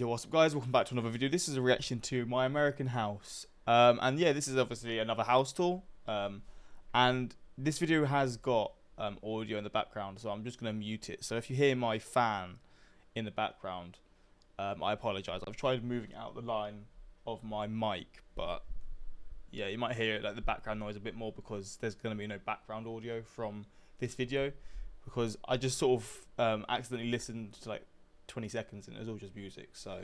Yo, what's up, guys? Welcome back to another video. This is a reaction to my American house. And yeah, this is obviously another house tour. And this video has got audio in the background, so I'm just gonna mute it. So if you hear my fan in the background, I apologize. I've tried moving out the line of my mic, but yeah, you might hear it, like the background noise a bit more because there's gonna be no background audio from this video because I just sort of accidentally listened to like 20 seconds and it was all just music. So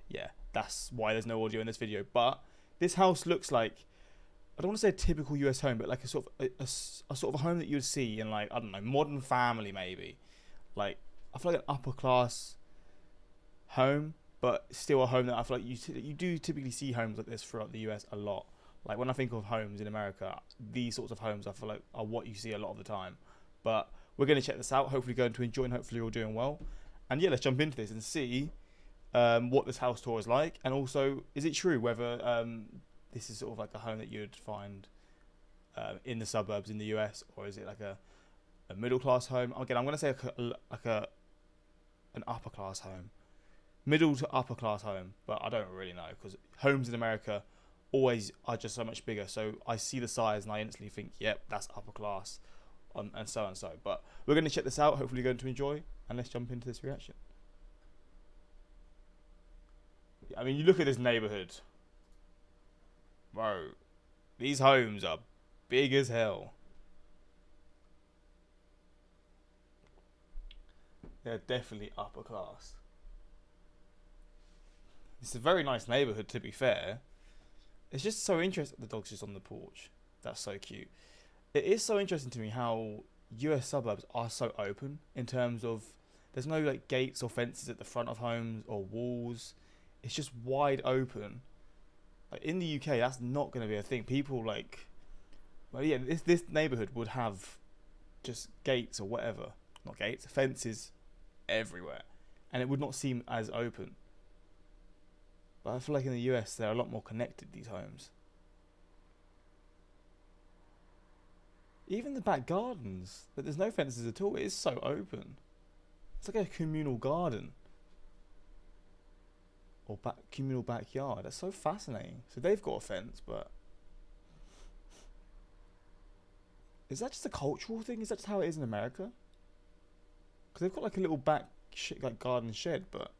yeah, that's why there's no audio in this video. But this house looks like, I don't want to say a typical US home, but like a sort of a sort of a home that you would see in, like, I don't know, Modern Family maybe. Like, I feel like an upper class home, but still a home that I feel like you do typically see homes like this throughout the US a lot. Like when I think of homes in America, these sorts of homes I feel like are what you see a lot of the time. But we're going to check this out. Hopefully going to enjoy, and hopefully you're all doing well. And yeah, let's jump into this and see what this house tour is like. And also, is it true whether this is sort of like a home that you'd find in the suburbs in the US, or is it like a middle class home? Again, I'm going to say an upper class home. Middle to upper class home, but I don't really know because homes in America always are just so much bigger. So I see the size and I instantly think, yep, that's upper class, and so and so. But we're going to check this out. Hopefully, you're going to enjoy, and let's jump into this reaction. I mean, you look at this neighborhood, bro. These homes are big as hell. They're definitely upper class. It's a very nice neighborhood, to be fair. It's just so interesting. The dog's just on the porch. That's so cute. It is so interesting to me how US suburbs are so open in terms of there's no like gates or fences at the front of homes or walls. It's just wide open. Like in the UK, that's not going to be a thing. People like, well, yeah, this neighborhood would have just gates or whatever, not gates, fences everywhere, and it would not seem as open. But I feel like in the US, they're a lot more connected, these homes. Even the back gardens, but there's no fences at all. It is so open. It's like a communal garden or communal backyard. That's so fascinating. So they've got a fence, but is that just a cultural thing? Is that just how it is in America? Because they've got like a little back like garden shed, but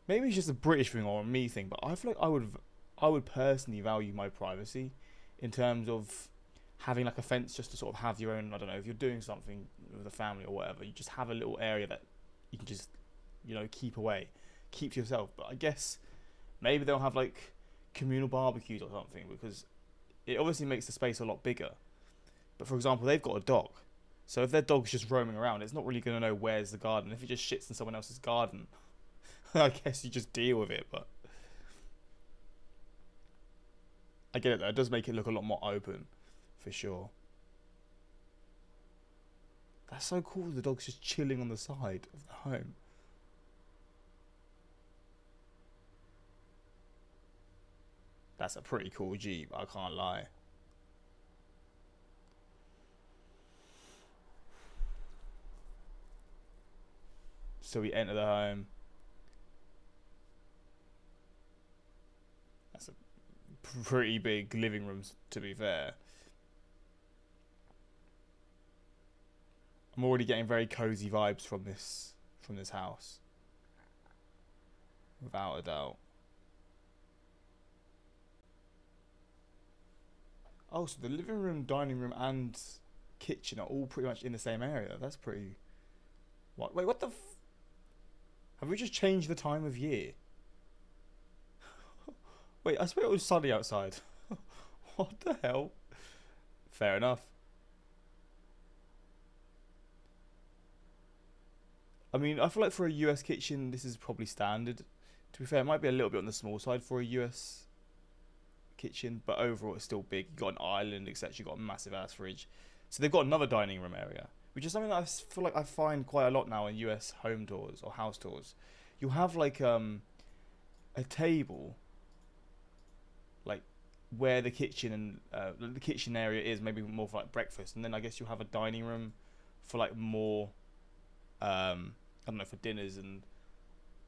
maybe it's just a British thing or a me thing. But I feel like I would personally value my privacy in terms of having like a fence just to sort of have your own, I don't know, if you're doing something with a family or whatever, you just have a little area that you can just, you know, keep away, keep to yourself. But I guess maybe they'll have like communal barbecues or something because it obviously makes the space a lot bigger. But for example, they've got a dog. So if their dog's just roaming around, it's not really going to know where's the garden. If it just shits in someone else's garden, I guess you just deal with it. But I get it though. It does make it look a lot more open, for sure. That's so cool. The dog's just chilling on the side of the home. That's a pretty cool Jeep, I can't lie. So we enter the home. That's a pretty big living room, to be fair. I'm already getting very cozy vibes from this house, without a doubt. Oh, so the living room, dining room, and kitchen are all pretty much in the same area. That's pretty. What? Wait, what the? Have we just changed the time of year? Wait, I swear it was sunny outside. What the hell? Fair enough. I mean, I feel like for a US kitchen, this is probably standard. To be fair, it might be a little bit on the small side for a US kitchen, but overall it's still big. You got an island, etc. You got a massive ass fridge. So they've got another dining room area, which is something that I feel like I find quite a lot now in US home tours or house tours. You'll have like a table, like where the kitchen and the kitchen area is, maybe more for like breakfast, and then I guess you'll have a dining room for like more I don't know, for dinners and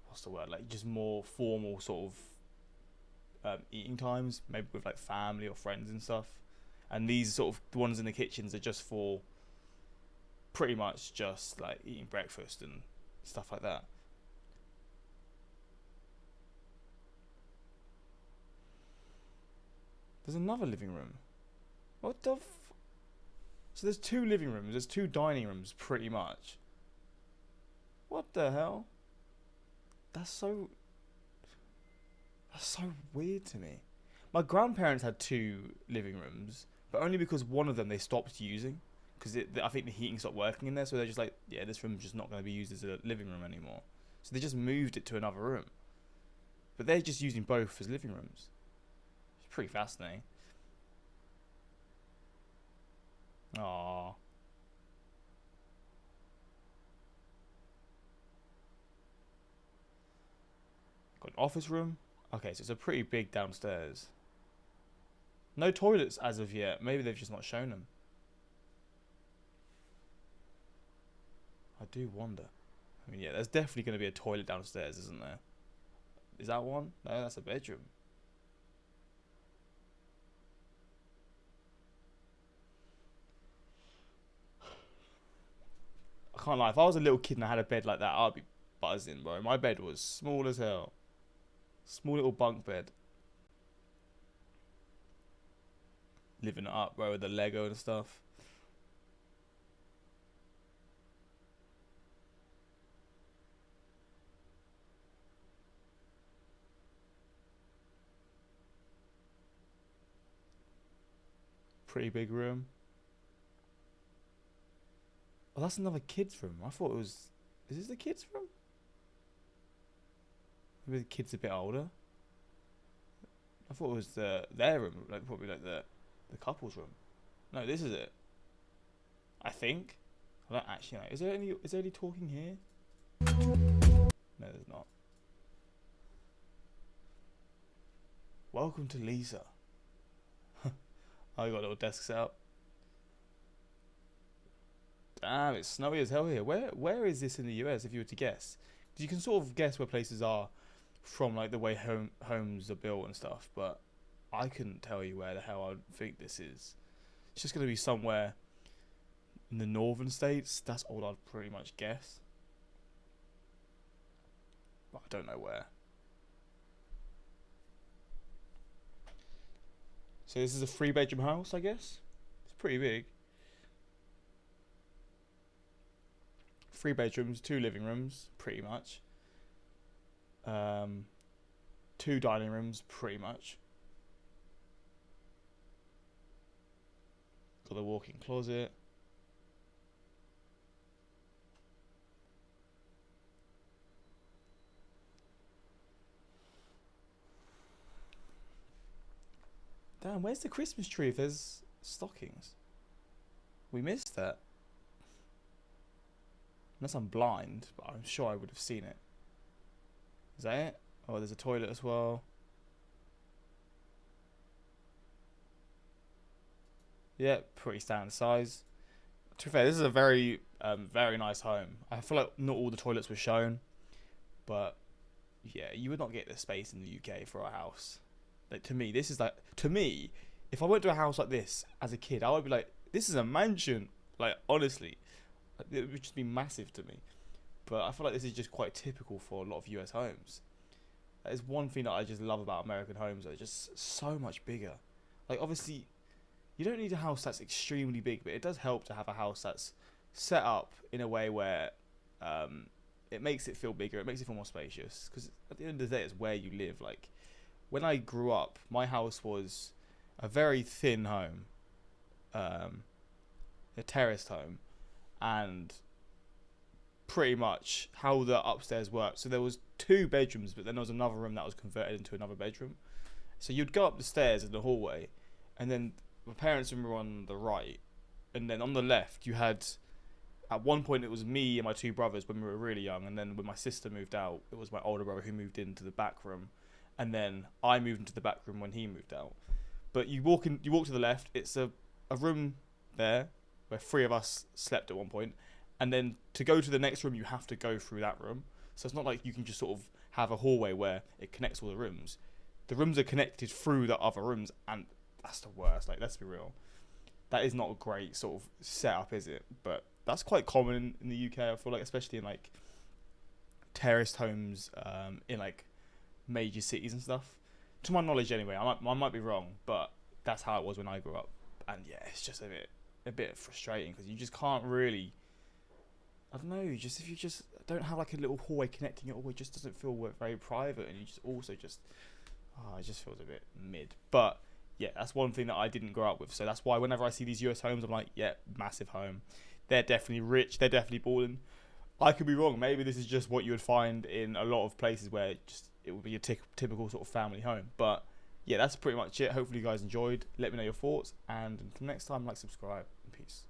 what's the word, like just more formal sort of eating times, maybe with like family or friends and stuff. And these sort of the ones in the kitchens are just for pretty much just like eating breakfast and stuff like that. There's another living room. What the So there's two living rooms, there's two dining rooms pretty much. What the hell? That's so weird to me. My grandparents had two living rooms, but only because one of them they stopped using. Because I think the heating stopped working in there, so they're just like, yeah, this room's just not going to be used as a living room anymore. So they just moved it to another room. But they're just using both as living rooms. It's pretty fascinating. Aww. Got an office room. Okay, so it's a pretty big downstairs. No toilets as of yet. Maybe they've just not shown them. I do wonder. I mean, yeah, there's definitely going to be a toilet downstairs, isn't there? Is that one? No, that's a bedroom. I can't lie. If I was a little kid and I had a bed like that, I'd be buzzing, bro. My bed was small as hell. Small little bunk bed. Living it up, bro, with the Lego and stuff. Pretty big room. Oh, that's another kid's room. I thought it was... Is this the kid's room? Maybe the kid's a bit older. I thought it was their room, like probably like the couple's room. No, this is it. I think. I don't actually know. Is there any talking here? No, there's not. Welcome to Lisa. I got a little desk set up. Damn, it's snowy as hell here. Where is this in the US, if you were to guess? Because you can sort of guess where places are from, like the way homes are built and stuff, but I couldn't tell you where the hell I think this is. It's just going to be somewhere in the northern states. That's all I'd pretty much guess. But I don't know where. So this is a 3-bedroom house, I guess. It's pretty big. 3 bedrooms, 2 living rooms, pretty much. 2 dining rooms, pretty much. Got the walk-in closet. Damn, where's the Christmas tree if there's stockings? We missed that. Unless I'm blind, but I'm sure I would have seen it. Is that it? Oh, there's a toilet as well. Yeah, pretty standard size. To be fair, this is a very, very nice home. I feel like not all the toilets were shown, but yeah, you would not get the space in the UK for a house. Like to me, this is like if I went to a house like this as a kid, I would be like, this is a mansion. Like honestly, it would just be massive to me. But I feel like this is just quite typical for a lot of US homes. That is one thing that I just love about American homes. They're just so much bigger. Like obviously, you don't need a house that's extremely big, but it does help to have a house that's set up in a way where it makes it feel bigger. It makes it feel more spacious. Because at the end of the day, it's where you live. Like when I grew up, my house was a very thin home, a terraced home, and pretty much how the upstairs worked. So there was 2 bedrooms, but then there was another room that was converted into another bedroom. So you'd go up the stairs in the hallway, and then my parents' room were on the right, and then on the left you had, at one point it was me and my 2 brothers when we were really young, and then when my sister moved out, it was my older brother who moved into the back room, and then I moved into the back room when he moved out. But you walk to the left, it's a room there where 3 of us slept at one point, and then to go to the next room, you have to go through that room. So it's not like you can just sort of have a hallway where it connects all the rooms. The rooms are connected through the other rooms, and that's the worst. Like, let's be real. That is not a great sort of setup, is it? But that's quite common in the UK, I feel like, especially in like terraced homes in like major cities and stuff. To my knowledge, anyway. I might be wrong, but that's how it was when I grew up. And yeah, it's just a bit frustrating because you just can't really. I don't know. Just if you just don't have like a little hallway connecting it all, it just doesn't feel very private, and you just also just. Oh, it just feels a bit mid. But yeah, that's one thing that I didn't grow up with. So that's why whenever I see these US homes, I'm like, yeah, massive home. They're definitely rich. They're definitely balling. I could be wrong. Maybe this is just what you would find in a lot of places where it would be a typical sort of family home. But yeah, that's pretty much it. Hopefully you guys enjoyed. Let me know your thoughts. And until next time, like, subscribe. Peace.